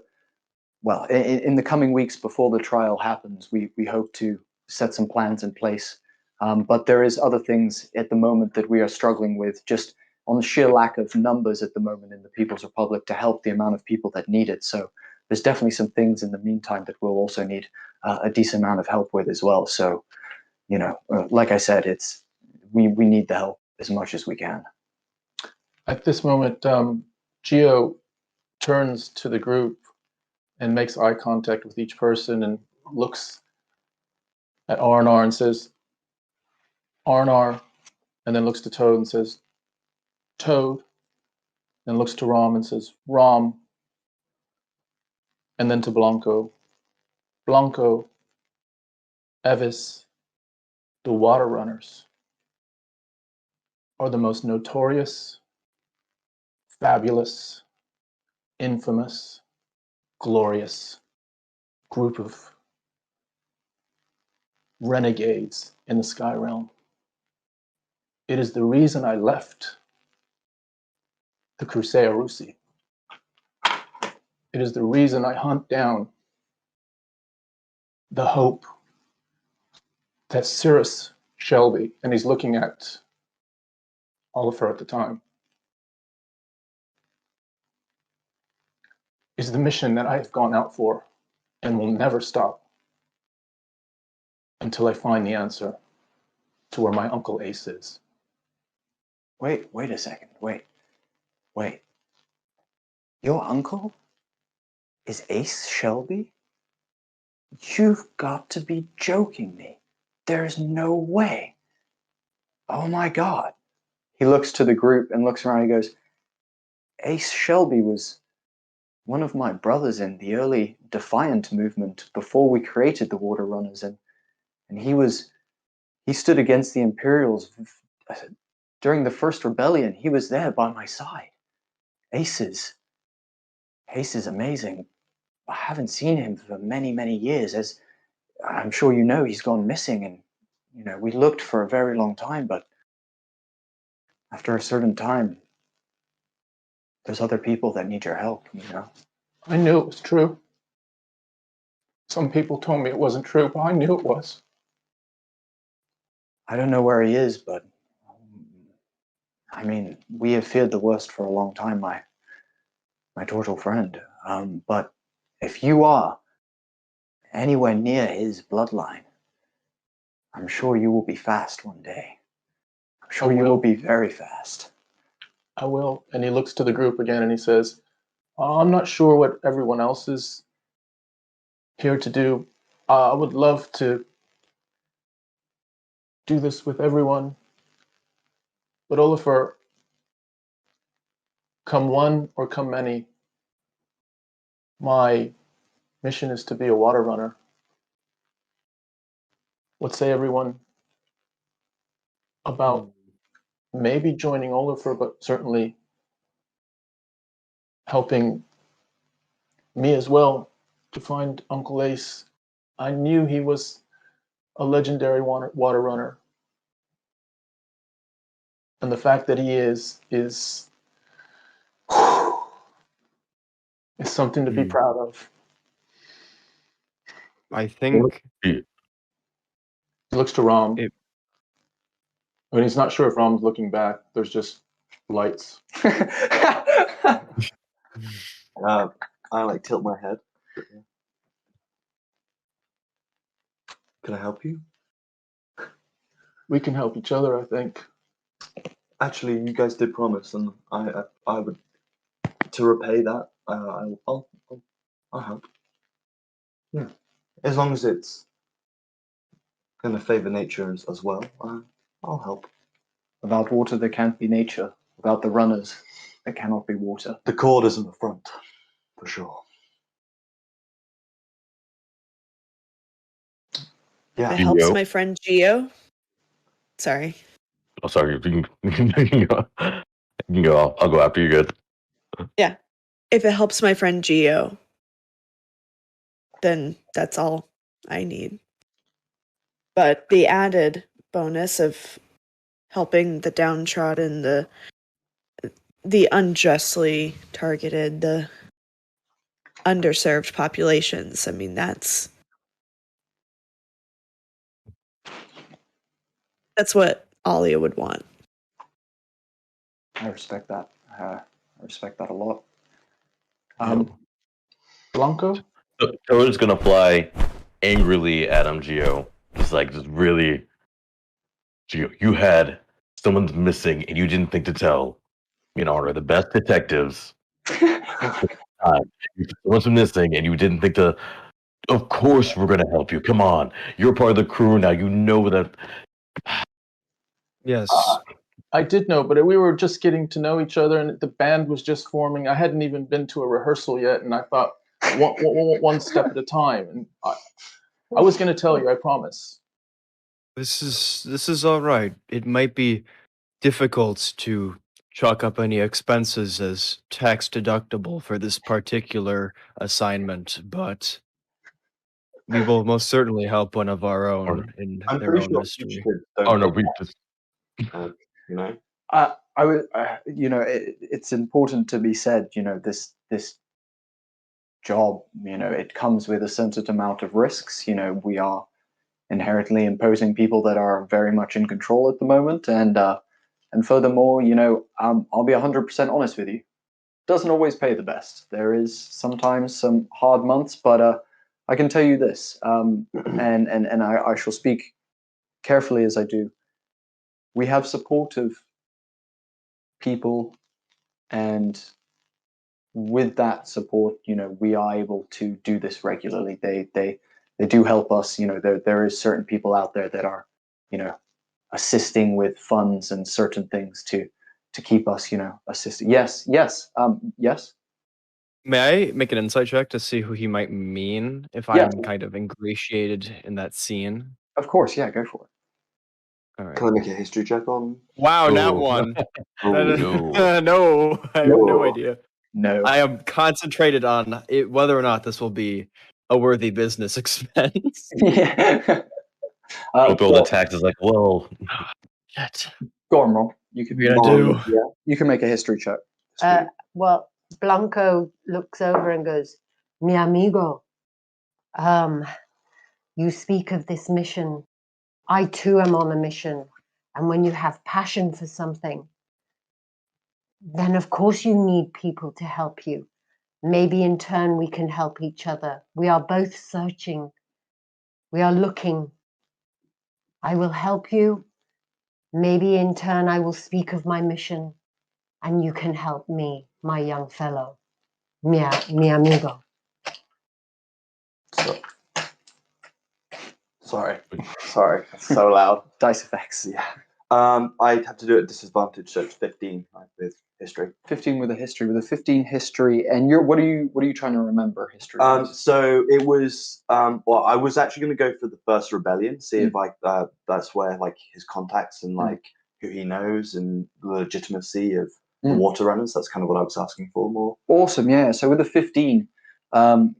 Well, in the coming weeks before the trial happens, we hope to set some plans in place. But there is other things at the moment that we are struggling with, just on the sheer lack of numbers at the moment in the People's Republic to help the amount of people that need it. So there's definitely some things in the meantime that we'll also need a decent amount of help with as well. So, like I said, we need the help as much as we can. At this moment, Geo turns to the group and makes eye contact with each person and looks at R&R and says, R&R, and then looks to Toad and says, Toad, then looks to Rom and says, Rom, and then to Blanco, Blanco, Evis, the Water Runners are the most notorious, fabulous, infamous, glorious group of renegades in the Sky Realm. It is the reason I left the Crusea Rusi. It is the reason I hunt down the hope that Cirrus Shelby, and he's looking at Oliver at the time, is the mission that I have gone out for and will never stop until I find the answer to where my Uncle Ace is. Wait a second. Wait. Your uncle is Ace Shelby? You've got to be joking me. There's no way. Oh my God. He looks to the group and looks around and he goes, Ace Shelby was one of my brothers in the early Defiant movement before we created the Water Runners, and he stood against the Imperials during the first rebellion. He was there by my side. Ace is amazing. I haven't seen him for many, many years. As I'm sure you know, he's gone missing, and we looked for a very long time, but after a certain time, there's other people that need your help, I knew it was true. Some people told me it wasn't true, but I knew it was. I don't know where he is, but I mean, we have feared the worst for a long time, my turtle friend. But if you are anywhere near his bloodline, I'm sure you will be fast one day. I'm sure you will be very fast. I will. And he looks to the group again and he says, I'm not sure what everyone else is here to do. I would love to do this with everyone. But Oliver, come one or come many, my mission is to be a water runner. What say everyone about maybe joining Oliver, but certainly helping me as well to find Uncle Ace. I knew he was a legendary water runner. And the fact that he is something to be proud of. I think He looks to Rom. When he's not sure if Rom's looking back, there's just lights. I tilt my head. Can I help you? We can help each other, I think. Actually, you guys did promise, and I would, to repay that, I'll help. Yeah, as long as it's going to favor nature as well, I'll help. Without water, there can't be nature. Without the runners, there cannot be water. The cord is in the front, for sure. Yeah. If it helps my friend Geo. Sorry. Oh, sorry. You can go. You can go. I'll go after you. Good. Yeah. If it helps my friend Geo, then that's all I need. But the added bonus of helping the downtrodden, the unjustly targeted, the underserved populations, I mean, that's what Alia would want. I respect that. I respect that a lot. Blanco? Toad's gonna fly angrily at him, Geo. Just really, Geo, you had someone's missing and you didn't think to tell. Are the best detectives. Someone's missing and you didn't think to. Of course we're gonna help you. Come on, you're part of the crew now. You know that. yes. I did know, but we were just getting to know each other, and the band was just forming. I hadn't even been to a rehearsal yet, and I thought one step at a time. And I was going to tell you, I promise. This is all right. It might be difficult to chalk up any expenses as tax deductible for this particular assignment, but we will most certainly help one of our own in I'm their pretty own sure mystery. Oh no, we just. You know. I would, it's important to be said. This job, it comes with a certain amount of risks. We are inherently imposing people that are very much in control at the moment, and And furthermore, I'll be 100% honest with you. Doesn't always pay the best. There is sometimes some hard months, but I can tell you this, and I shall speak carefully as I do. We have supportive people, and with that support, we are able to do this regularly. They do help us. There is certain people out there that are, assisting with funds and certain things to keep us, assisting. Yes. Yes. May I make an insight check to see who he might mean if Yeah. I'm kind of ingratiated in that scene? Of course. Yeah. Go for it. All right. Can I make a history check on? Wow, not Oh. one. Oh, no. No, I have no idea. No. I am concentrated on whether or not this will be a worthy business expense. Yeah. Hope all the Well, taxes like, well, Shit. go on, Roll. You can What are we gonna do? Yeah. You can make a history check. Well, Blanco looks over and goes, "Mi amigo, you speak of this mission. I too am on a mission. And when you have passion for something, then of course you need people to help you. Maybe in turn we can help each other. We are both searching. We are looking. I will help you. Maybe in turn I will speak of my mission and you can help me, my young fellow. Mi amigo." Sorry, it's so loud. Dice effects. Yeah. I'd have to do it at disadvantage, so it's 15 with history. 15 with a history, with a 15 history, and what are you trying to remember history? So it was well, I was actually going to go for the first rebellion, see if that's where like his contacts and like who he knows and the legitimacy of the water runners. That's kind of what I was asking for more. Awesome, yeah. So with the 15,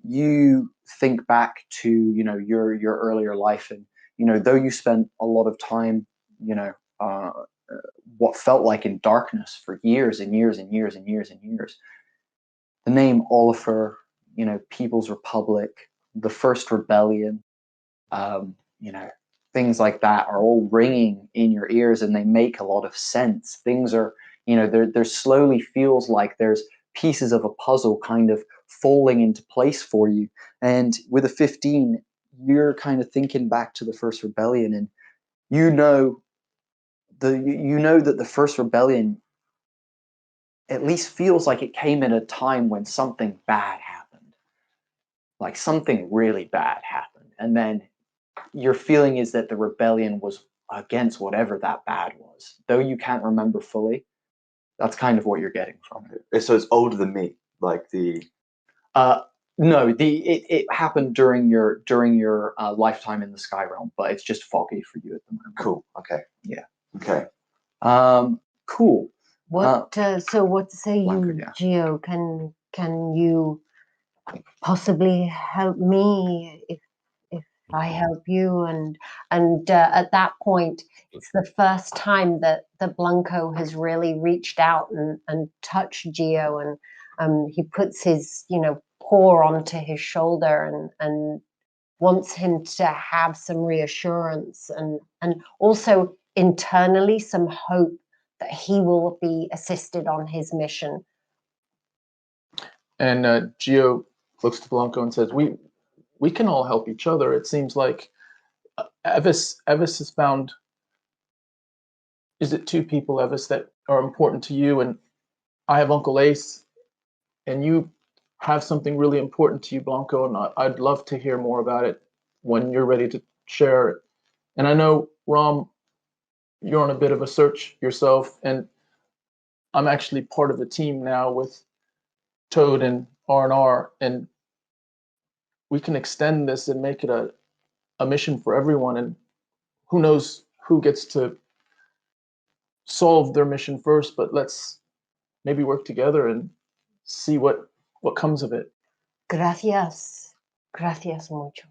you think back to your earlier life, and though you spent a lot of time what felt like in darkness for years and years and years and years and years. The name Oliver, People's Republic, the First Rebellion, things like that are all ringing in your ears, and they make a lot of sense. Things are, there slowly feels like there's pieces of a puzzle kind of falling into place for you. And with a 15, you're kind of thinking back to the First Rebellion, and you know that the First Rebellion at least feels like it came at a time when something bad happened. Like something really bad happened. And then your feeling is that the rebellion was against whatever that bad was. Though you can't remember fully, that's kind of what you're getting from it. So it's older than me, like the... No, it happened during your lifetime in the Sky Realm, but it's just foggy for you at the moment. Cool, okay. Yeah. Okay. Cool. So what say you, yeah. Geo? Can you possibly help me if I help you? And at that point, it's the first time that Blanco has really reached out and touched Geo, and he puts his paw onto his shoulder and wants him to have some reassurance and also internally some hope that he will be assisted on his mission. And Geo looks to Blanco and says, we can all help each other. It seems like Evis has found, is it two people, Evis, that are important to you? And I have Uncle Ace, and you have something really important to you, Blanco, and I'd love to hear more about it when you're ready to share it. And I know, Rom, you're on a bit of a search yourself, and I'm actually part of a team now with Toad and R&R, and we can extend this and make it a mission for everyone, and who knows who gets to solve their mission first, but let's maybe work together and see what comes of it. Gracias mucho.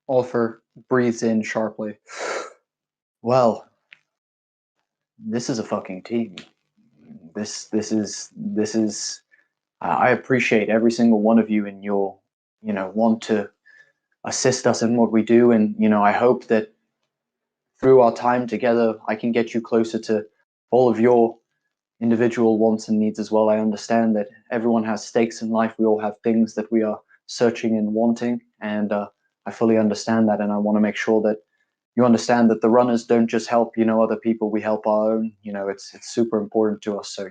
Oliver breathes in sharply. Well, this is a fucking team. This is. I appreciate every single one of you, and you'll, want to assist us in what we do, and I hope that through our time together, I can get you closer to all of your individual wants and needs as well. I understand that everyone has stakes in life. We all have things that we are searching and wanting, and I fully understand that. And I want to make sure that you understand that the runners don't just help, other people. We help our own. It's super important to us. So,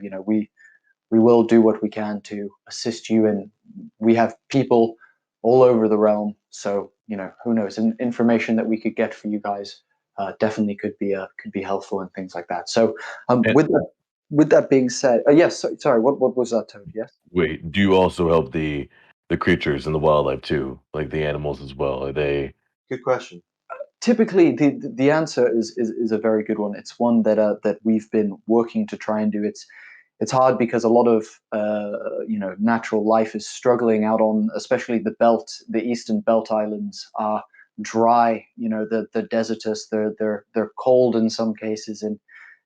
we will do what we can to assist you, and we have people all over the realm. So, who knows? Information that we could get for you guys definitely could be helpful and things like that. So, And- with that being said, yes. Sorry, what was that, Toad? Yes. Wait, do you also help the creatures and the wildlife too, like the animals as well? Are they? Good question. Typically, the answer is a very good one. It's one that we've been working to try and do. It's hard because a lot of natural life is struggling out on, especially the eastern belt islands are dry. The desertous, they're cold in some cases,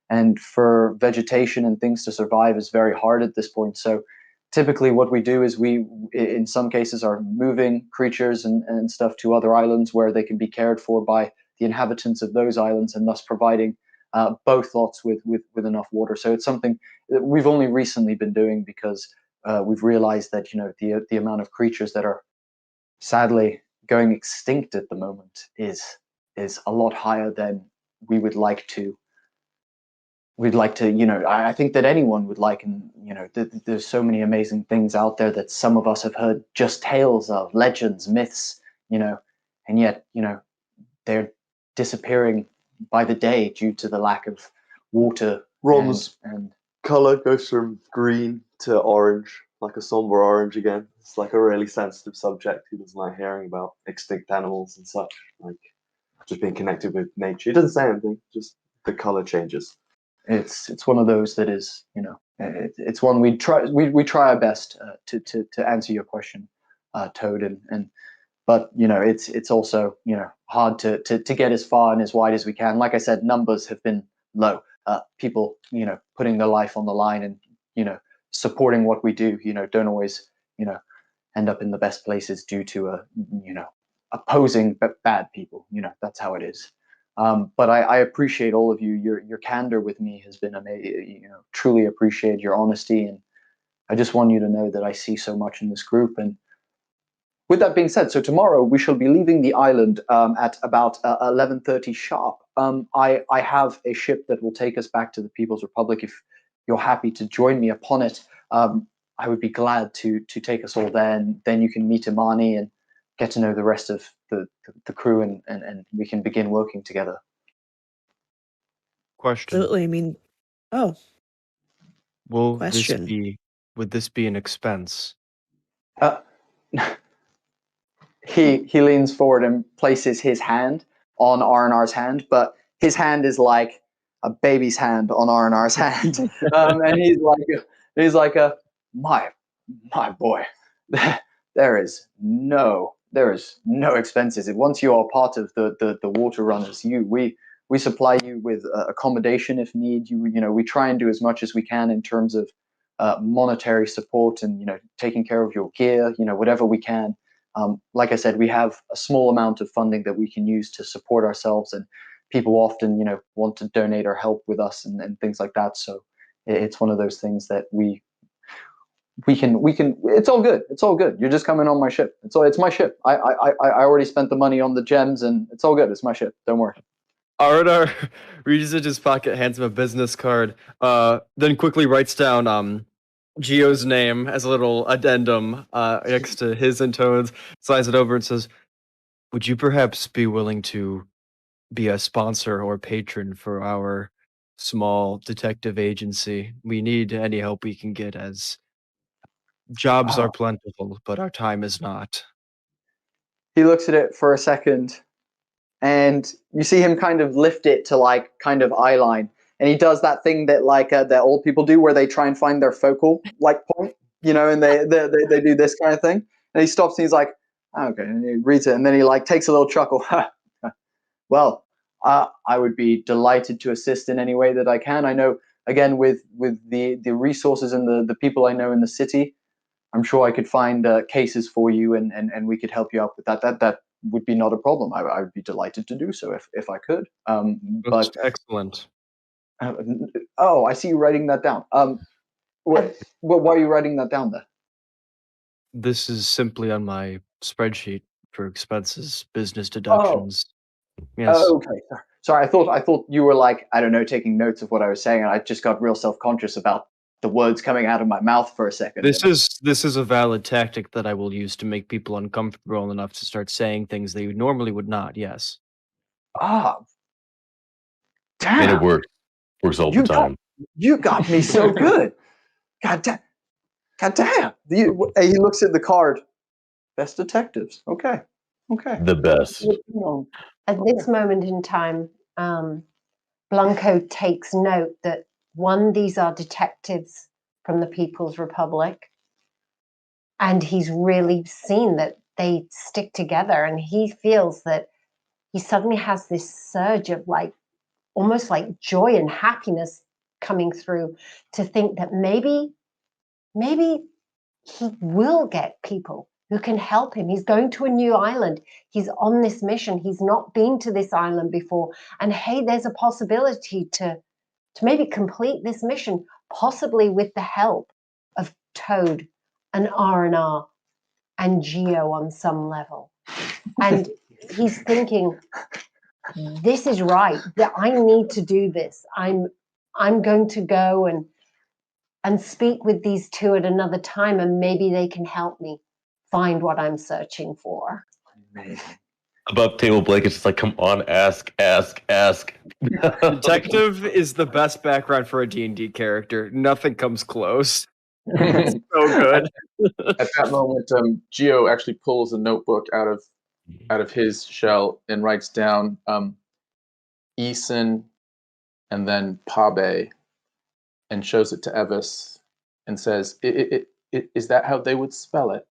and for vegetation and things to survive is very hard at this point. So typically what we do is we, in some cases, are moving creatures and stuff to other islands where they can be cared for by the inhabitants of those islands, and thus providing both lots with enough water. So it's something that we've only recently been doing because we've realized that the amount of creatures that are sadly going extinct at the moment is a lot higher than we would like to. We'd like to, I think that anyone would like, and there's so many amazing things out there that some of us have heard just tales of, legends, myths, and yet they're disappearing by the day due to the lack of water. Rom's and color goes from green to orange, like a somber orange again. It's like a really sensitive subject. He doesn't like hearing about extinct animals and such, like just being connected with nature. He doesn't say anything, just the color changes. it's one of those that is, it's one we try our best to answer your question, Toad, and but it's also hard to get as far and as wide as we can. Like I said, numbers have been low. People putting their life on the line and supporting what we do don't always end up in the best places due to opposing bad people. That's how it is. But I appreciate all of you. Your candor with me has been amazing. Truly appreciate your honesty, and I just want you to know that I see so much in this group. And with that being said, so tomorrow we shall be leaving the island at about 11:30 sharp. I have a ship that will take us back to the People's Republic. If you're happy to join me upon it, I would be glad to take us all there, and then you can meet Imani and get to know the rest of the crew, and we can begin working together. Question. Absolutely. I mean, oh, Will question. would this be an expense? Uh, he leans forward and places his hand on R&R's hand, but his hand is like a baby's hand on R&R's hand, and he's like my boy. There is no expenses. Once you are part of the water runners, we supply you with accommodation if need. We try and do as much as we can in terms of monetary support and taking care of your gear. Whatever we can. Like I said, we have a small amount of funding that we can use to support ourselves, and people often want to donate or help with us and things like that. So it's one of those things that we can it's all good. You're just coming on my ship. It's my ship. I already spent the money on the gems, and it's all good. It's my ship, don't worry. Ardar reaches into his pocket, hands him a business card, then quickly writes down Geo's name as a little addendum next to his and Toad's, slides it over and says, "Would you perhaps be willing to be a sponsor or patron for our small detective agency? We need any help we can get, as jobs are plentiful, but our time is not." He looks at it for a second, and you see him kind of lift it to like kind of eye line, and he does that thing that like that old people do where they try and find their focal like point, and they do this kind of thing, and he stops and he's like, okay, and he reads it, and then he like takes a little chuckle. Well, I would be delighted to assist in any way that I can. I know, again, with the resources and the people I know in the city, I'm sure I could find cases for you, and we could help you out with that. would be not a problem. I would be delighted to do so if I could. But Most excellent. oh, I see you writing that down. Why are you writing that down there? This is simply on my spreadsheet for expenses, business deductions. Yes. Oh, okay. Sorry, I thought you were like, I don't know, taking notes of what I was saying, and I just got real self-conscious about the words coming out of my mouth for a second. This is a valid tactic that I will use to make people uncomfortable enough to start saying things they normally would not. Yes. Ah, damn. And it works. Works all the time. You got me so good. God damn. He looks at the card. Best detectives. Okay. The best. At this moment in time, Blanco takes note that these are detectives from the People's Republic, and he's really seen that they stick together, and he feels that he suddenly has this surge of almost like joy and happiness coming through to think that maybe he will get people who can help him. He's going to a new island. He's on this mission. He's not been to this island before. And hey, there's a possibility to maybe complete this mission, possibly with the help of Toad and R&R and Geo on some level. And he's thinking, this is right, that I need to do this. I'm going to go and speak with these two at another time, and maybe they can help me find what I'm searching for. Amazing. Above table Blake is just like, come on, ask. Detective is the best background for a D&D character. Nothing comes close. It's so good. At that moment, Geo actually pulls a notebook out of his shell and writes down Eason and then Pabe, and shows it to Evis and says, is that how they would spell it?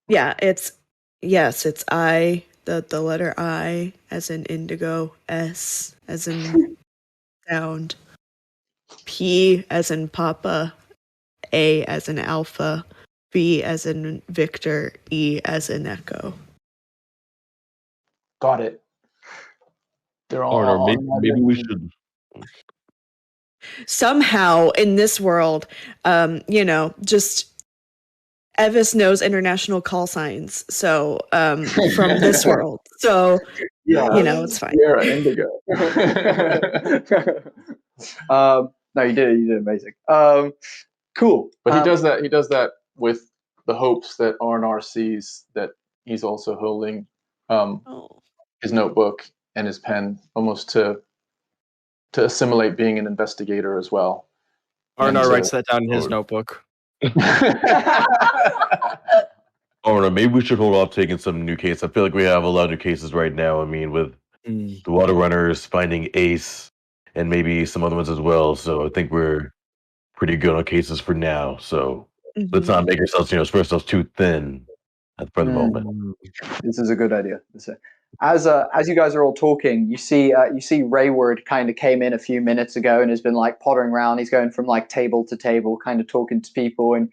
Yeah, it's I, the letter I as in indigo, S as in sound, P as in Papa, A as in Alpha, V as in Victor, E as in Echo. Got it. They're all. Or maybe we should. Somehow in this world, just Evis knows international call signs. So from this world, so it's fine. Sierra Indigo. No, you did amazing. Cool. But he does that. He does that with the hopes that R&R sees that he's also holding his notebook and his pen, almost to assimilate being an investigator as well. R&R writes that down in his notebook. Or maybe we should hold off taking some new cases. I feel like we have a lot of new cases right now. I mean, with the Water Runners finding Ace and maybe some other ones as well. So I think we're pretty good on cases for now. So let's not make ourselves, spread ourselves too thin for the moment. This is a good idea. As you guys are all talking, you see Rayward kind of came in a few minutes ago and has been like pottering around. He's going from like table to table, kind of talking to people, and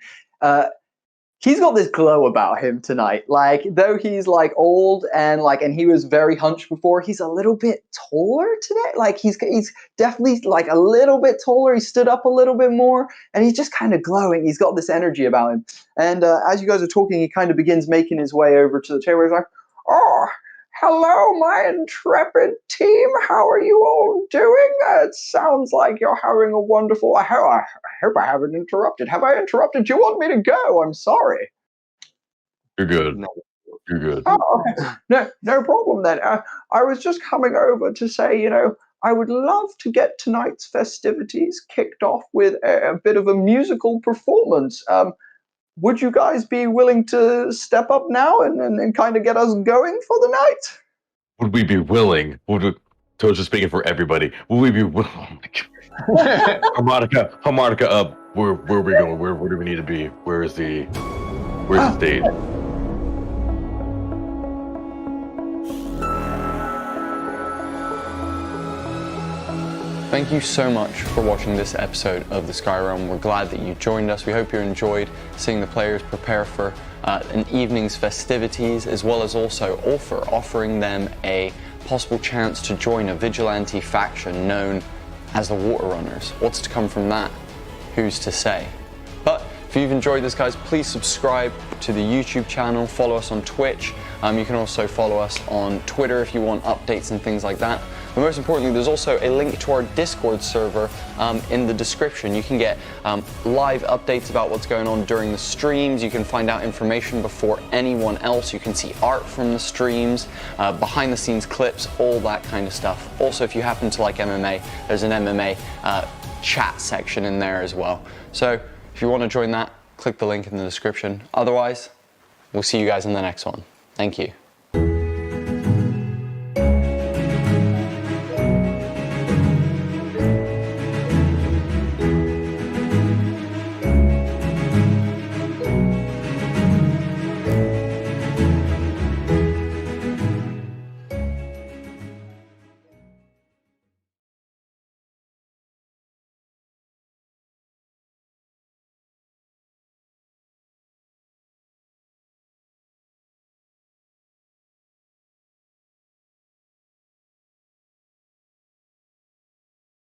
he's got this glow about him tonight. Like, though he's like old and he was very hunched before, he's a little bit taller today. Like he's definitely like a little bit taller. He stood up a little bit more, and he's just kind of glowing. He's got this energy about him. And as you guys are talking, he kind of begins making his way over to the table. He's like, "Oh, hello, my intrepid team. How are you all doing? It sounds like you're having a wonderful... I hope I haven't interrupted. Have I interrupted? Do you want me to go? I'm sorry." You're good. No. You're good. Oh, no problem then. I was just coming over to say, I would love to get tonight's festivities kicked off with a bit of a musical performance. Would you guys be willing to step up now and kind of get us going for the night? Would we be willing? Toad's just speaking for everybody. Would we be willing? Harmonica up. Where are we going? Where do we need to be? Where's the stage? Thank you so much for watching this episode of the Sky Realm. We're glad that you joined us. We hope you enjoyed seeing the players prepare for an evening's festivities, as well as also offering them a possible chance to join a vigilante faction known as the Water Runners. What's to come from that? Who's to say? But if you've enjoyed this, guys, please subscribe to the YouTube channel, follow us on Twitch. You can also follow us on Twitter if you want updates and things like that. But most importantly, there's also a link to our Discord server in the description. You can get live updates about what's going on during the streams. You can find out information before anyone else. You can see art from the streams, behind the scenes clips, all that kind of stuff. Also, if you happen to like MMA, there's an MMA chat section in there as well. So if you want to join that, click the link in the description. Otherwise, we'll see you guys in the next one. Thank you.